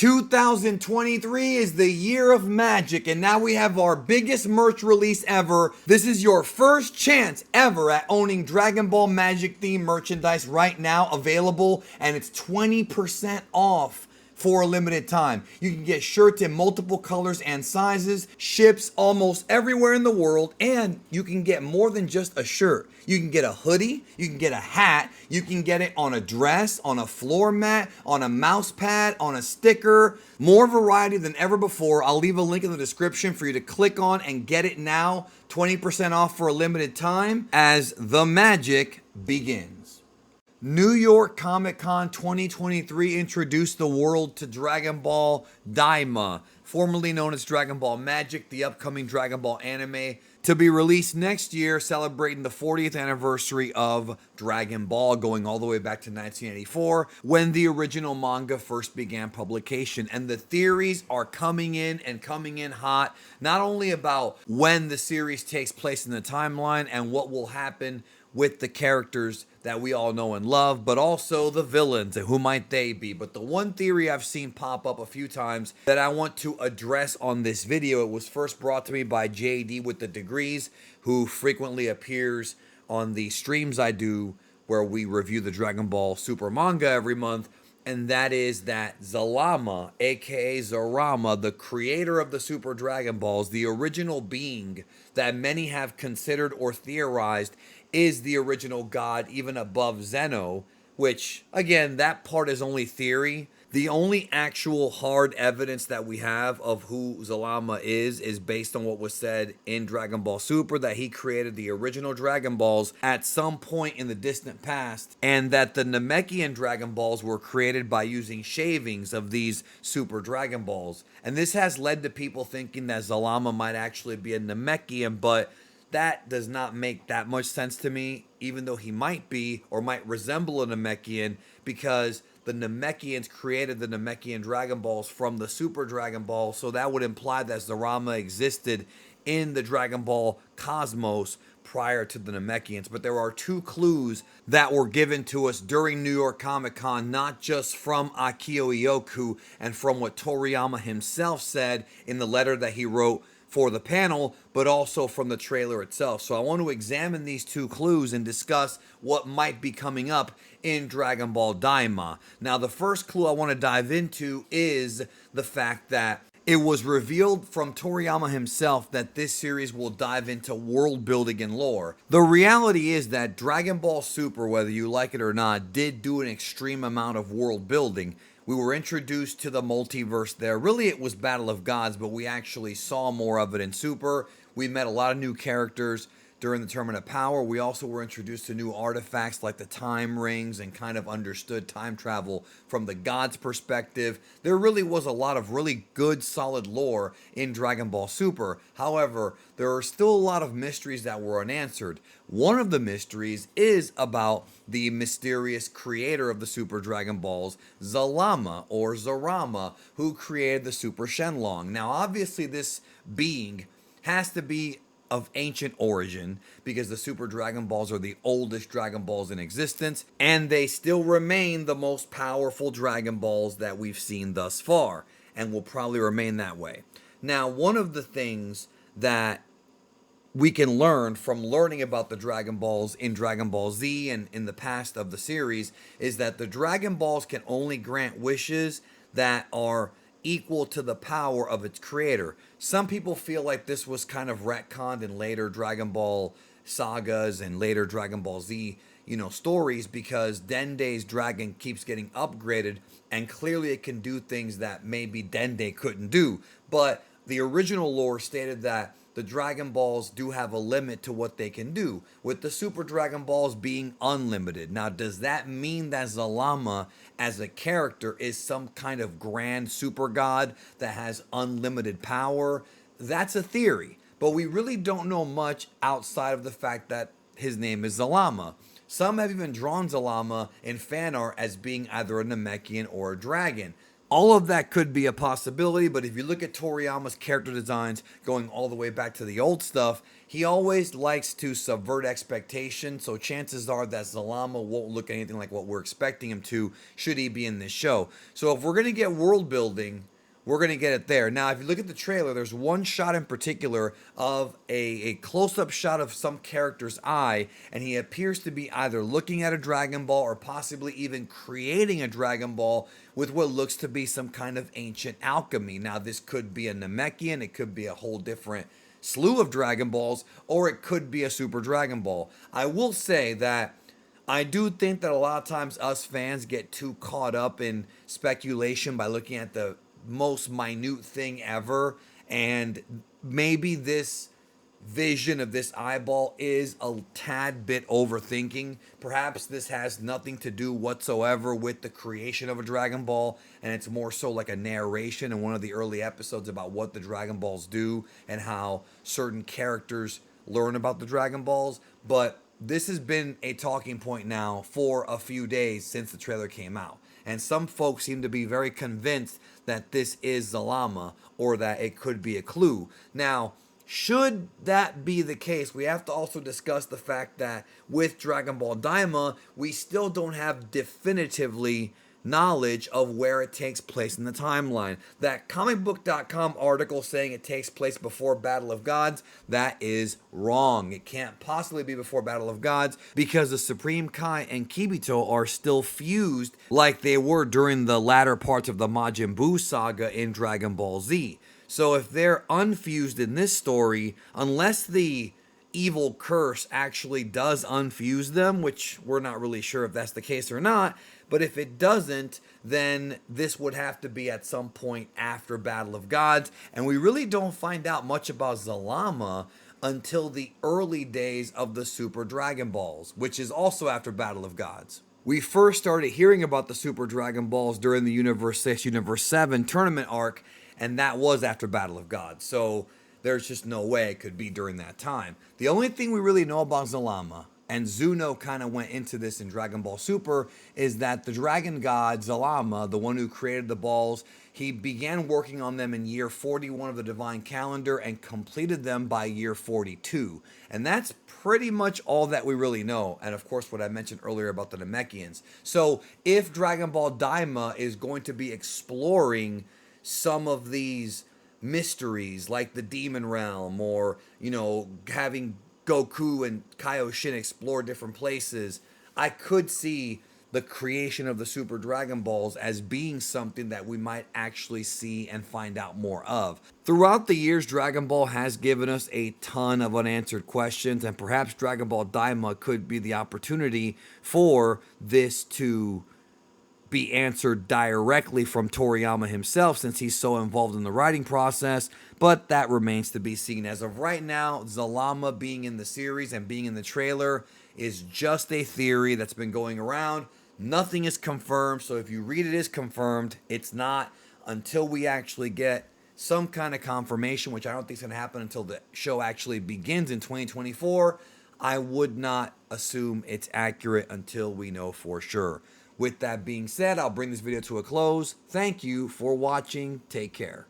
2023 is the year of magic, and now we have our biggest merch release ever. This is your first chance ever at owning Dragon Ball Magic themed merchandise right now available, and it's 20% off for a limited time. You can get shirts in multiple colors and sizes, ships almost everywhere in the world, and you can get more than just a shirt. You can get a hoodie, you can get a hat, you can get it on a dress, on a floor mat, on a mouse pad, on a sticker. More variety than ever before. I'll leave a link in the description for you to click on and get it now. 20% off for a limited time as the magic begins. New York Comic Con 2023 introduced the world to Dragon Ball Daima, formerly known as Dragon Ball Magic, the upcoming Dragon Ball anime, to be released next year, celebrating the 40th anniversary of Dragon Ball, going all the way back to 1984, when the original manga first began publication. And the theories are coming in and coming in hot, not only about when the series takes place in the timeline and what will happen with the characters that we all know and love, but also the villains and who might they be. But the one theory I've seen pop up a few times that I want to address on this video, it was first brought to me by JD with the Degrees, who frequently appears on the streams I do where we review the Dragon Ball Super manga every month. And that is that Zarama, aka Zarama, the creator of the Super Dragon Balls, the original being that many have considered or theorized is the original god, even above Zeno, which, again, that part is only theory. The only actual hard evidence that we have of who Zarama is based on what was said in Dragon Ball Super, that he created the original Dragon Balls at some point in the distant past, and that the Namekian Dragon Balls were created by using shavings of these Super Dragon Balls. And this has led to people thinking that Zarama might actually be a Namekian, but that does not make that much sense to me, even though he might be or might resemble a Namekian, because the Namekians created the Namekian Dragon Balls from the Super Dragon Ball, so that would imply that Zarama existed in the Dragon Ball cosmos prior to the Namekians. But there are two clues that were given to us during New York Comic Con, not just from Akio Ioku and from what Toriyama himself said in the letter that he wrote for the panel, but also from the trailer itself. So I want to examine these two clues and discuss what might be coming up in Dragon Ball Daima. Now, the first clue I want to dive into is the fact that it was revealed from Toriyama himself that this series will dive into world building and lore. The reality is that Dragon Ball Super, whether you like it or not, did do an extreme amount of world building. We were introduced to the multiverse there. Really, it was Battle of Gods, but we actually saw more of it in Super. We met a lot of new characters during the Tournament of Power. We also were introduced to new artifacts like the time rings and kind of understood time travel from the gods' perspective. There really was a lot of really good, solid lore in Dragon Ball Super. However, there are still a lot of mysteries that were unanswered. One of the mysteries is about the mysterious creator of the Super Dragon Balls, Zarama, or Zarama, who created the Super Shenlong. Now, obviously, this being has to be of ancient origin, because the Super Dragon Balls are the oldest Dragon Balls in existence, and they still remain the most powerful Dragon Balls that we've seen thus far, and will probably remain that way. Now, one of the things that we can learn from learning about the Dragon Balls in Dragon Ball Z and in the past of the series is that the Dragon Balls can only grant wishes that are equal to the power of its creator. Some people feel like this was kind of retconned in later Dragon Ball sagas and later Dragon Ball Z, stories, because Dende's dragon keeps getting upgraded, and clearly it can do things that maybe Dende couldn't do. But the original lore stated that the Dragon Balls do have a limit to what they can do, with the Super Dragon Balls being unlimited. Now, does that mean that Zarama as a character is some kind of grand super god that has unlimited power? That's a theory, but we really don't know much outside of the fact that his name is Zarama. Some have even drawn Zarama in fan art as being either a Namekian or a dragon. All of that could be a possibility, but if you look at Toriyama's character designs going all the way back to the old stuff, he always likes to subvert expectations, so chances are that Zarama won't look anything like what we're expecting him to should he be in this show. So if we're going to get world building, we're going to get it there. Now, if you look at the trailer, there's one shot in particular of a close-up shot of some character's eye, and he appears to be either looking at a Dragon Ball or possibly even creating a Dragon Ball with what looks to be some kind of ancient alchemy. Now, this could be a Namekian, it could be a whole different slew of Dragon Balls, or it could be a Super Dragon Ball. I will say that I do think that a lot of times us fans get too caught up in speculation by looking at the most minute thing ever, and maybe this vision of this eyeball is a tad bit overthinking. Perhaps this has nothing to do whatsoever with the creation of a Dragon Ball, and it's more so like a narration in one of the early episodes about what the Dragon Balls do and how certain characters learn about the Dragon Balls. But this has been a talking point now for a few days since the trailer came out. And some folks seem to be very convinced that this is Zarama or that it could be a clue. Now, should that be the case, we have to also discuss the fact that with Dragon Ball Daima, we still don't have definitively knowledge of where it takes place in the timeline. That comicbook.com article saying it takes place before Battle of Gods, that is wrong. It can't possibly be before Battle of Gods because the Supreme Kai and Kibito are still fused like they were during the latter parts of the Majin Buu saga in Dragon Ball Z. So if they're unfused in this story, unless the evil curse actually does unfuse them, which we're not really sure if that's the case or not, but if it doesn't, then this would have to be at some point after Battle of Gods, and we really don't find out much about Zarama until the early days of the Super Dragon Balls, which is also after Battle of Gods. We first started hearing about the Super Dragon Balls during the Universe 6, Universe 7 tournament arc, and that was after Battle of Gods. So there's just no way it could be during that time. The only thing we really know about Zarama, and Zuno kind of went into this in Dragon Ball Super, is that the Dragon God Zarama, the one who created the balls, he began working on them in year 41 of the Divine Calendar and completed them by year 42. And that's pretty much all that we really know. And of course, what I mentioned earlier about the Namekians. So if Dragon Ball Daima is going to be exploring some of these mysteries like the Demon Realm, or, you know, having Goku and Kaioshin explore different places, I could see the creation of the Super Dragon Balls as being something that we might actually see and find out more of. Throughout the years, Dragon Ball has given us a ton of unanswered questions, and perhaps Dragon Ball Daima could be the opportunity for this to be answered directly from Toriyama himself, since he's so involved in the writing process, but that remains to be seen. As of right now, Zarama being in the series and being in the trailer is just a theory that's been going around. Nothing is confirmed, so if you read it as confirmed, it's not until we actually get some kind of confirmation, which I don't think is going to happen until the show actually begins in 2024. I would not assume it's accurate until we know for sure. With that being said, I'll bring this video to a close. Thank you for watching. Take care.